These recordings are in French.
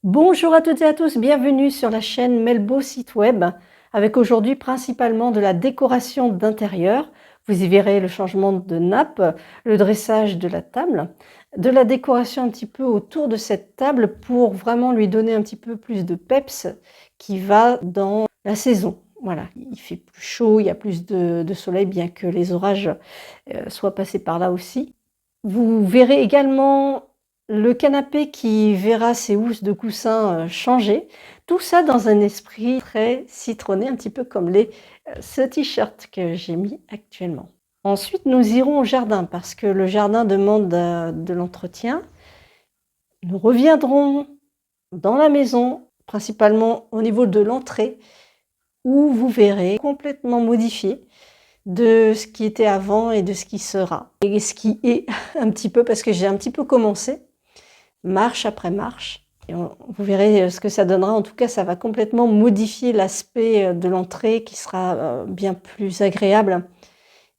Bonjour à toutes et à tous, bienvenue sur la chaîne Melbo Site Web, avec aujourd'hui principalement de la décoration d'intérieur. Vous y verrez le changement de nappe, le dressage de la table, de la décoration un petit peu autour de cette table pour vraiment lui donner un petit peu plus de peps qui va dans la saison. Voilà, il fait plus chaud, il y a plus de soleil, bien que les orages soient passés par là aussi. Vous verrez également le canapé qui verra ses housses de coussin changer. Tout ça dans un esprit très citronné, un petit peu comme ce t-shirt que j'ai mis actuellement. Ensuite, nous irons au jardin parce que le jardin demande de l'entretien. Nous reviendrons dans la maison, principalement au niveau de l'entrée, où vous verrez complètement modifié de ce qui était avant et de ce qui sera. Et ce qui est un petit peu, parce que j'ai un petit peu commencé, marche après marche. Et vous verrez ce que ça donnera. En tout cas, ça va complètement modifier l'aspect de l'entrée qui sera bien plus agréable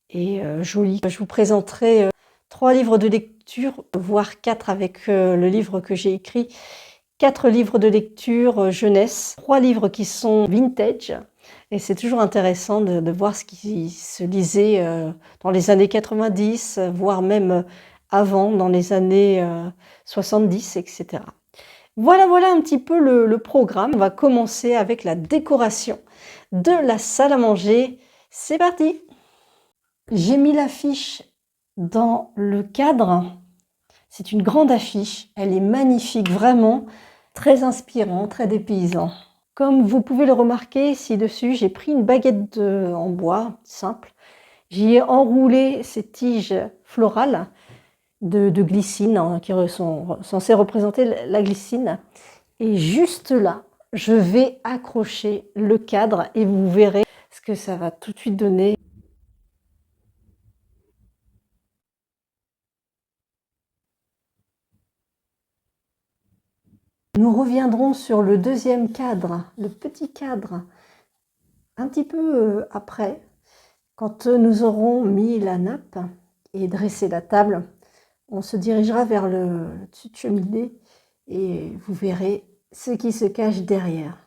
et joli. Je vous présenterai 3 livres de lecture, voire 4 avec le livre que j'ai écrit. 4 livres de lecture jeunesse, 3 livres qui sont vintage. Et c'est toujours intéressant de voir ce qui se lisait dans les années 90, voire même avant, dans les années 70, etc. Voilà, voilà un petit peu le programme. On va commencer avec la décoration de la salle à manger. C'est parti! J'ai mis l'affiche dans le cadre. C'est une grande affiche. Elle est magnifique, vraiment très inspirant, très dépaysant. Comme vous pouvez le remarquer, ci-dessus, j'ai pris une baguette en bois simple. J'y ai enroulé ces tiges florales de glycine, hein, qui sont censées représenter la glycine. Et juste là, je vais accrocher le cadre et vous verrez ce que ça va tout de suite donner. Nous reviendrons sur le deuxième cadre, le petit cadre, un petit peu après, quand nous aurons mis la nappe et dressé la table. On se dirigera vers le dessus de cheminée et vous verrez ce qui se cache derrière.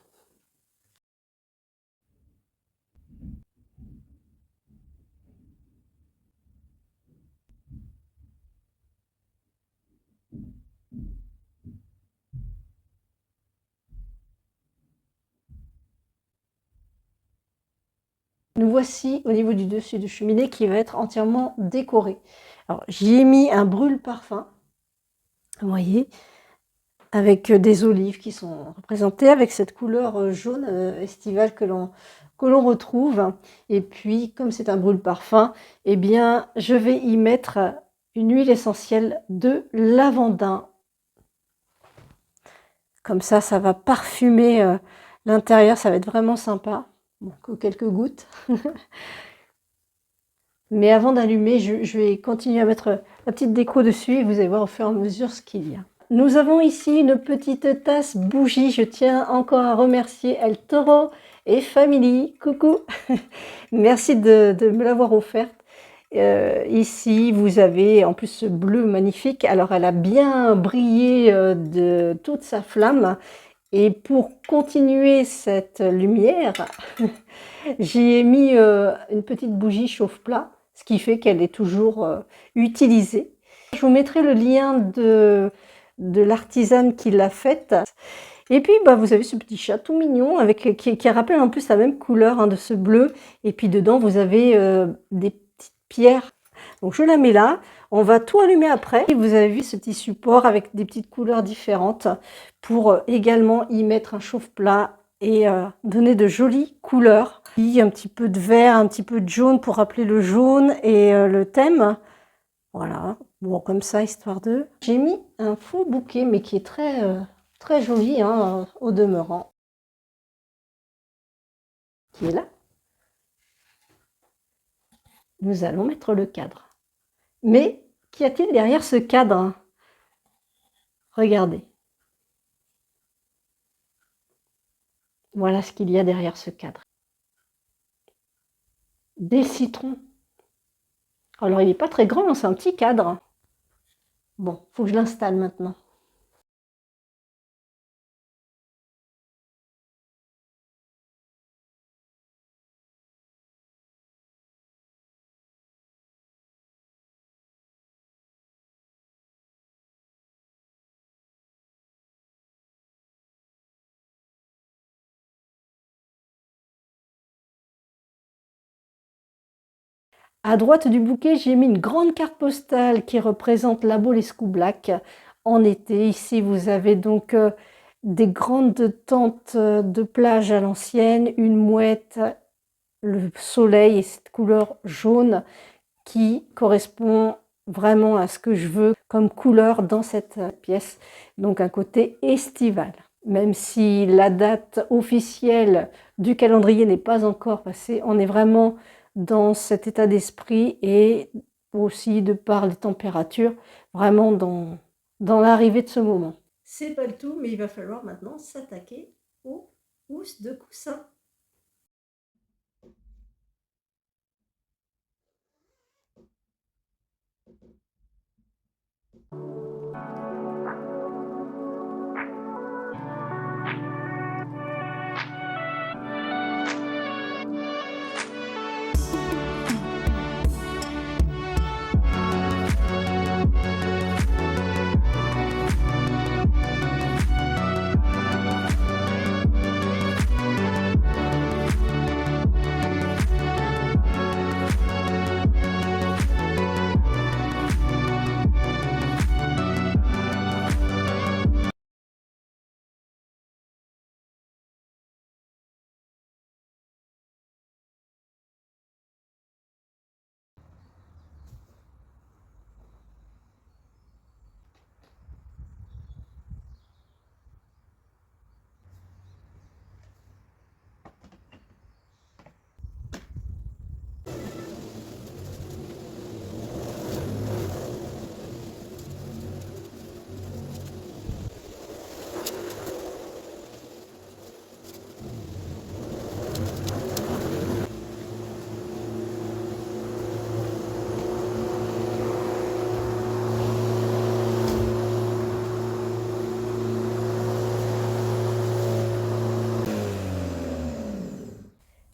Nous voici au niveau du dessus de cheminée qui va être entièrement décoré. Alors j'y ai mis un brûle-parfum, vous voyez, avec des olives qui sont représentées, avec cette couleur jaune estivale que l'on retrouve. Et puis, comme c'est un brûle-parfum, eh bien, je vais y mettre une huile essentielle de lavandin. Comme ça va parfumer l'intérieur, ça va être vraiment sympa. Bon, quelques gouttes. Mais avant d'allumer, je vais continuer à mettre la petite déco dessus et vous allez voir au fur et à mesure ce qu'il y a. Nous avons ici une petite tasse bougie. Je tiens encore à remercier El Toro et Family. Coucou. Merci de me l'avoir offerte. Ici, vous avez en plus ce bleu magnifique. Alors, elle a bien brillé de toute sa flamme. Et pour continuer cette lumière, j'y ai mis une petite bougie chauffe-plat, ce qui fait qu'elle est toujours utilisée. Je vous mettrai le lien de l'artisane qui l'a faite. Et puis, bah, vous avez ce petit chat tout mignon avec, qui rappelle en plus la même couleur hein, de ce bleu. Et puis dedans, vous avez des petites pierres. Donc je la mets là. On va tout allumer après. Et vous avez vu ce petit support avec des petites couleurs différentes pour également y mettre un chauffe-plat et donner de jolies couleurs. Un petit peu de vert, un petit peu de jaune pour rappeler le jaune et le thème. Voilà, bon comme ça, histoire de... J'ai mis un faux bouquet, mais qui est très joli hein, au demeurant. Qui est là. Nous allons mettre le cadre. Mais qu'y a-t-il derrière ce cadre? Regardez. Voilà ce qu'il y a derrière ce cadre. Des citrons. Alors il n'est pas très grand, c'est un petit cadre. Bon, il faut que je l'installe maintenant. À droite du bouquet, j'ai mis une grande carte postale qui représente la Baulescu Black en été. Ici, vous avez donc des grandes tentes de plage à l'ancienne, une mouette, le soleil et cette couleur jaune qui correspond vraiment à ce que je veux comme couleur dans cette pièce. Donc un côté estival. Même si la date officielle du calendrier n'est pas encore passée, on est vraiment dans cet état d'esprit et aussi de par les températures, vraiment dans l'arrivée de ce moment. C'est pas le tout, mais il va falloir maintenant s'attaquer aux housses de coussin.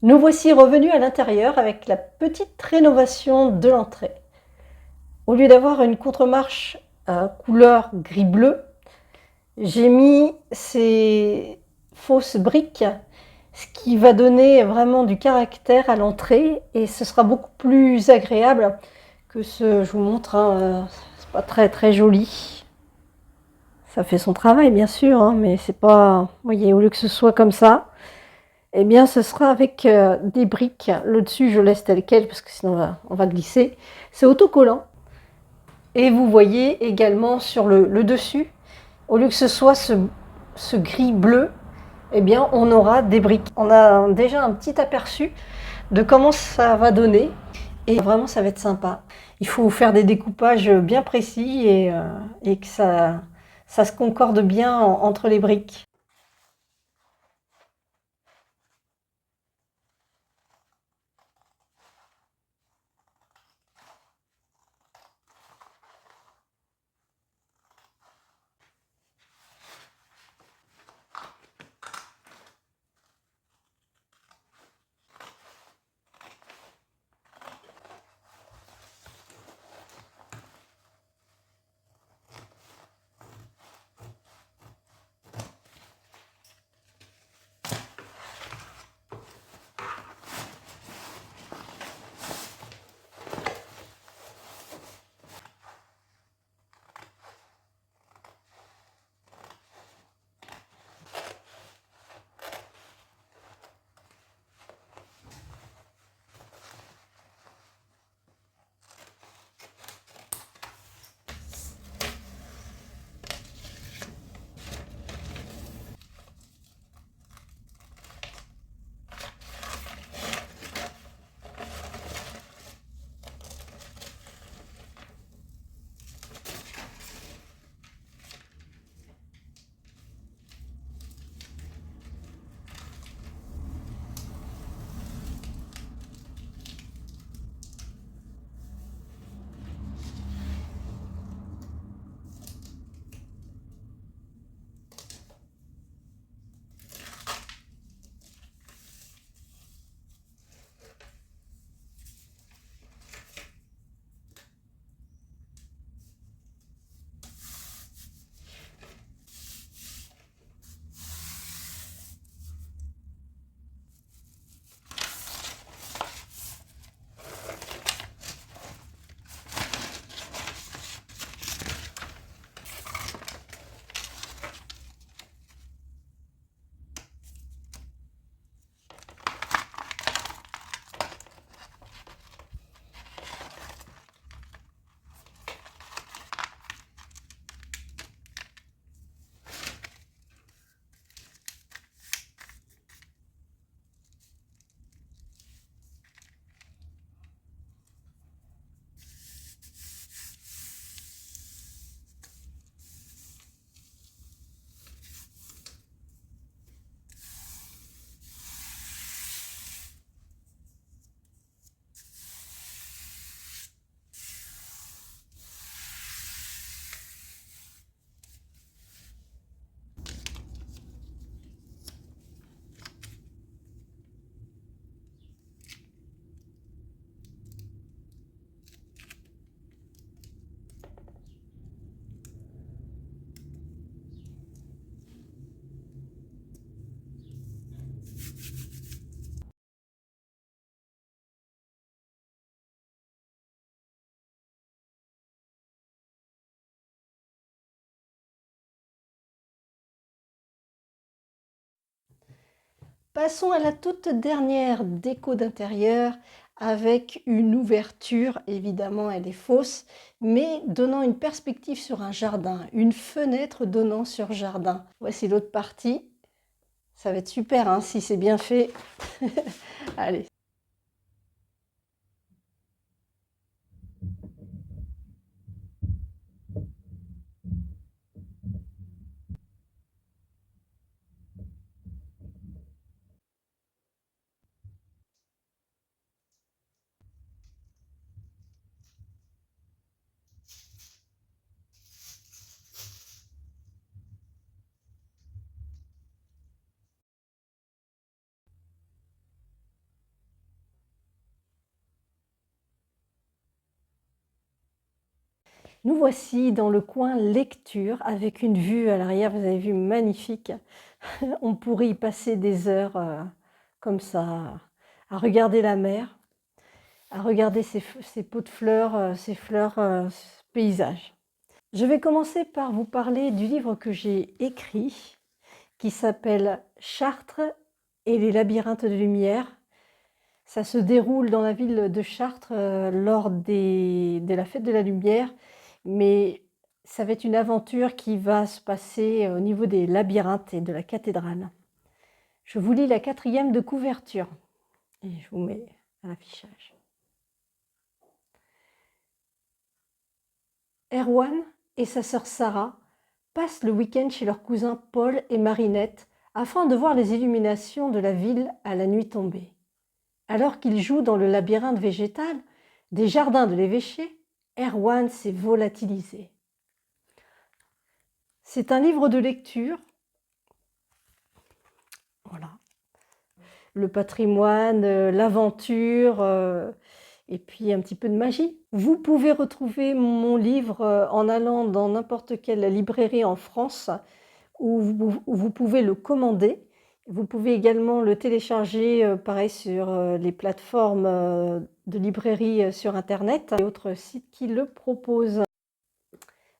Nous voici revenus à l'intérieur avec la petite rénovation de l'entrée. Au lieu d'avoir une contre-marche couleur gris-bleu, j'ai mis ces fausses briques, ce qui va donner vraiment du caractère à l'entrée et ce sera beaucoup plus agréable que ce, je vous montre, hein, c'est pas très très joli. Ça fait son travail bien sûr, hein, mais c'est pas, vous voyez, au lieu que ce soit comme ça, eh bien, ce sera avec des briques. Le dessus, je laisse tel quel parce que sinon on va glisser. C'est autocollant. Et vous voyez également sur le dessus, au lieu que ce soit ce gris bleu, eh bien, on aura des briques. On a déjà un petit aperçu de comment ça va donner. Et vraiment, ça va être sympa. Il faut faire des découpages bien précis et que ça se concorde bien entre les briques. Passons à la toute dernière déco d'intérieur avec une ouverture, évidemment elle est fausse, mais donnant une perspective sur un jardin, une fenêtre donnant sur jardin. Voici l'autre partie. Ça va être super hein, si c'est bien fait. Allez. Nous voici dans le coin lecture avec une vue à l'arrière, vous avez vu, magnifique. On pourrait y passer des heures comme ça, à regarder la mer, à regarder ces pots de fleurs, ces fleurs paysages. Je vais commencer par vous parler du livre que j'ai écrit, qui s'appelle Chartres et les labyrinthes de lumière. Ça se déroule dans la ville de Chartres lors de la fête de la lumière, mais ça va être une aventure qui va se passer au niveau des labyrinthes et de la cathédrale. Je vous lis la 4e de couverture et je vous mets à l'affichage. Erwan et sa sœur Sarah passent le week-end chez leurs cousins Paul et Marinette afin de voir les illuminations de la ville à la nuit tombée. Alors qu'ils jouent dans le labyrinthe végétal des jardins de l'évêché, Erwan s'est volatilisé. C'est un livre de lecture. Voilà. Le patrimoine, l'aventure, et puis un petit peu de magie. Vous pouvez retrouver mon livre en allant dans n'importe quelle librairie en France où vous pouvez le commander. Vous pouvez également le télécharger, pareil, sur les plateformes de librairie sur Internet et autres sites qui le proposent.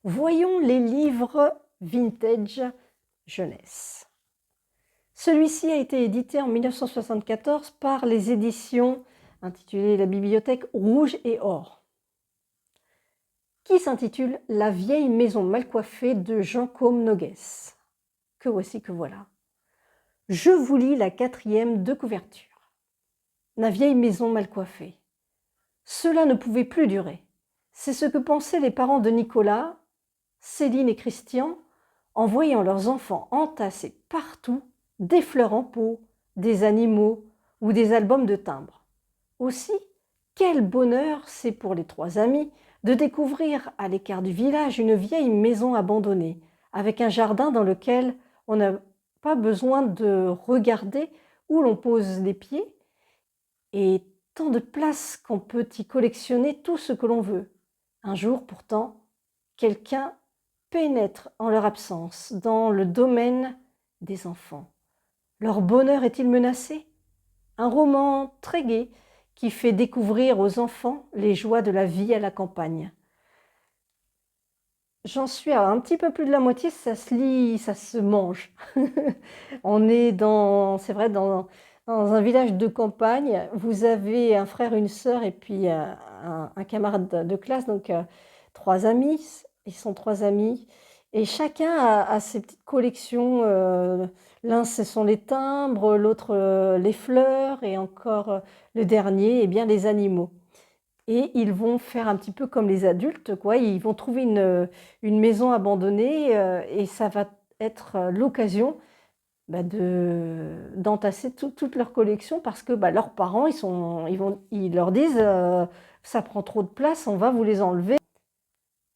Voyons les livres vintage jeunesse. Celui-ci a été édité en 1974 par les éditions intitulées La Bibliothèque Rouge et Or, qui s'intitule La vieille maison mal coiffée de Jean Côme Noguès. Que voici, que voilà. Je vous lis la 4e de couverture. La vieille maison mal coiffée. Cela ne pouvait plus durer. C'est ce que pensaient les parents de Nicolas, Céline et Christian, en voyant leurs enfants entassés partout, des fleurs en pot, des animaux ou des albums de timbres. Aussi, quel bonheur c'est pour les 3 amis de découvrir à l'écart du village une vieille maison abandonnée, avec un jardin dans lequel on n'a pas besoin de regarder où l'on pose les pieds, et tant de place qu'on peut y collectionner tout ce que l'on veut. Un jour, pourtant, quelqu'un pénètre en leur absence dans le domaine des enfants. Leur bonheur est-il menacé? Un roman très gai qui fait découvrir aux enfants les joies de la vie à la campagne. J'en suis à un petit peu plus de la moitié, ça se lit, ça se mange. On est c'est vrai, dans un village de campagne. Vous avez un frère, une sœur et puis un camarade de classe, donc 3 amis. Ils sont 3 amis. Et chacun a ses petites collections. L'un, ce sont les timbres, l'autre, les fleurs, et encore le dernier, eh bien, les animaux. Et ils vont faire un petit peu comme les adultes, quoi. Ils vont trouver une maison abandonnée et ça va être l'occasion d'entasser toute leur collection parce que leurs parents, ils leur disent ça prend trop de place, on va vous les enlever.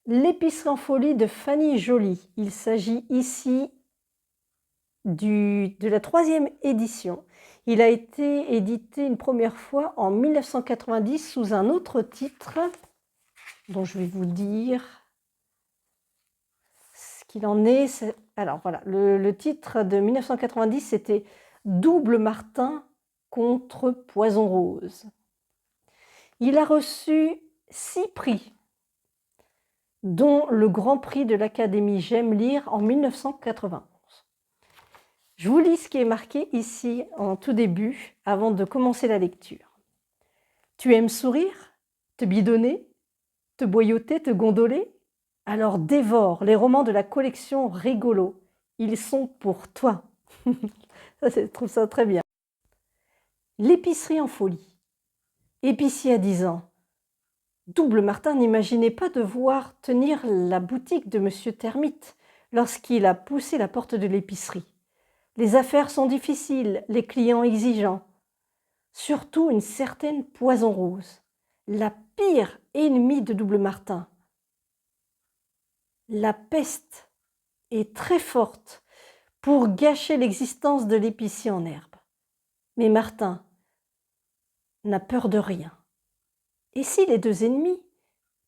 L'épicerie en folie de Fanny Joly. Il s'agit ici de la 3e édition. Il a été édité une première fois en 1990 sous un autre titre, dont je vais vous dire ce qu'il en est. Alors voilà, le titre de 1990, c'était Double Martin contre Poison Rose. Il a reçu 6 prix, dont le Grand Prix de l'Académie J'aime lire en 1991. Je vous lis ce qui est marqué ici en tout début, avant de commencer la lecture. Tu aimes sourire, te bidonner, te boyauter, te gondoler? Alors dévore les romans de la collection Rigolo. Ils sont pour toi. Ça, je trouve ça très bien. L'épicerie en folie. Épicier à 10 ans. Double Martin n'imaginait pas devoir tenir la boutique de Monsieur Termite lorsqu'il a poussé la porte de l'épicerie. Les affaires sont difficiles, les clients exigeants. Surtout une certaine Poison Rose, la pire ennemie de Double Martin. La peste est très forte pour gâcher l'existence de l'épicier en herbe. Mais Martin n'a peur de rien. Et si les deux ennemis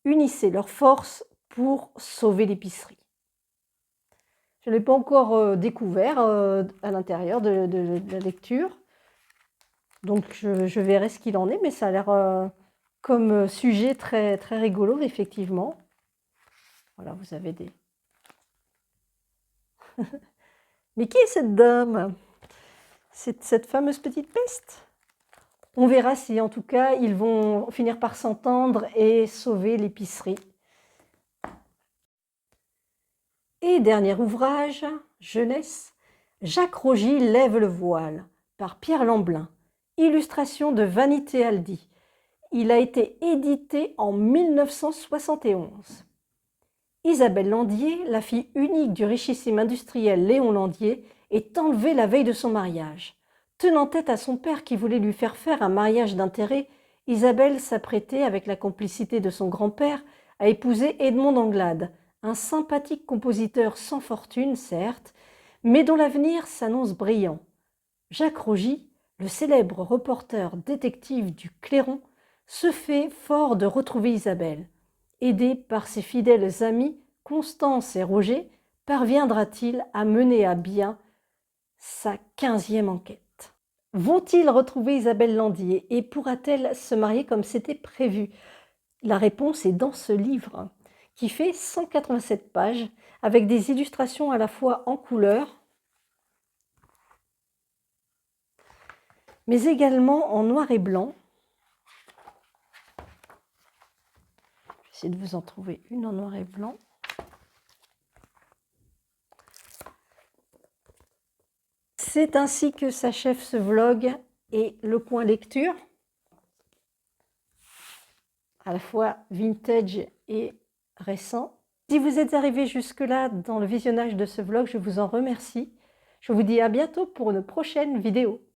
unissaient leurs forces pour sauver l'épicerie? Je ne l'ai pas encore découvert à l'intérieur de la lecture. Donc je verrai ce qu'il en est, mais ça a l'air comme sujet très, très rigolo, effectivement. Voilà, vous avez des... Mais qui est cette dame? C'est cette fameuse petite peste? On verra si, en tout cas, ils vont finir par s'entendre et sauver l'épicerie. Et dernier ouvrage, jeunesse, Jacques Rogy lève le voile, par Pierre Lamblin. Illustration de Vanité Aldi. Il a été édité en 1971. Isabelle Landier, la fille unique du richissime industriel Léon Landier, est enlevée la veille de son mariage. Tenant tête à son père qui voulait lui faire un mariage d'intérêt, Isabelle s'apprêtait, avec la complicité de son grand-père, à épouser Edmond d'Anglade, un sympathique compositeur sans fortune, certes, mais dont l'avenir s'annonce brillant. Jacques Rogy, le célèbre reporter détective du Clairon, se fait fort de retrouver Isabelle. Aidé par ses fidèles amis Constance et Roger, parviendra-t-il à mener à bien sa 15e enquête? Vont-ils retrouver Isabelle Landier et pourra-t-elle se marier comme c'était prévu? La réponse est dans ce livre, qui fait 187 pages, avec des illustrations à la fois en couleur, mais également en noir et blanc. Je vais essayer de vous en trouver une en noir et blanc. C'est ainsi que s'achève ce vlog et le coin lecture, à la fois vintage et récent. Si vous êtes arrivé jusque-là dans le visionnage de ce vlog, je vous en remercie. Je vous dis à bientôt pour une prochaine vidéo.